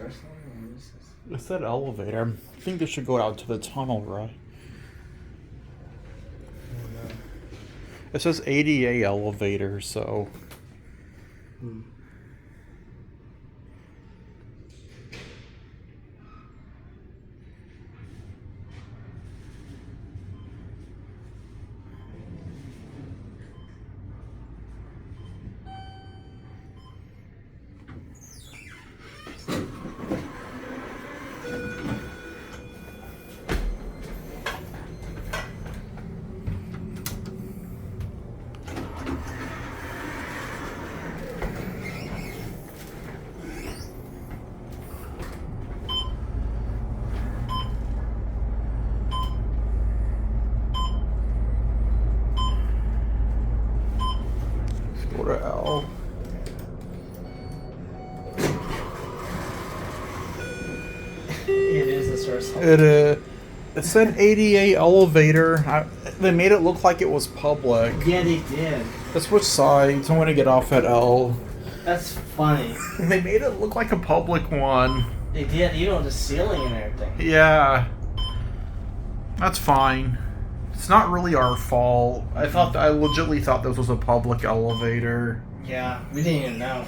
source line? What is this? It's that elevator. I think they should go out to the tunnel, right? It says ADA elevator, so... Go to L. It is the source line. It said ADA elevator. They made it look like it was public. Yeah, they did. Let's switch sides. I want to get off at L. That's funny. They made it look like a public one. They did, even with the ceiling and everything. Yeah. That's fine. It's not really our fault. I legitimately thought this was a public elevator. Yeah, we didn't even know.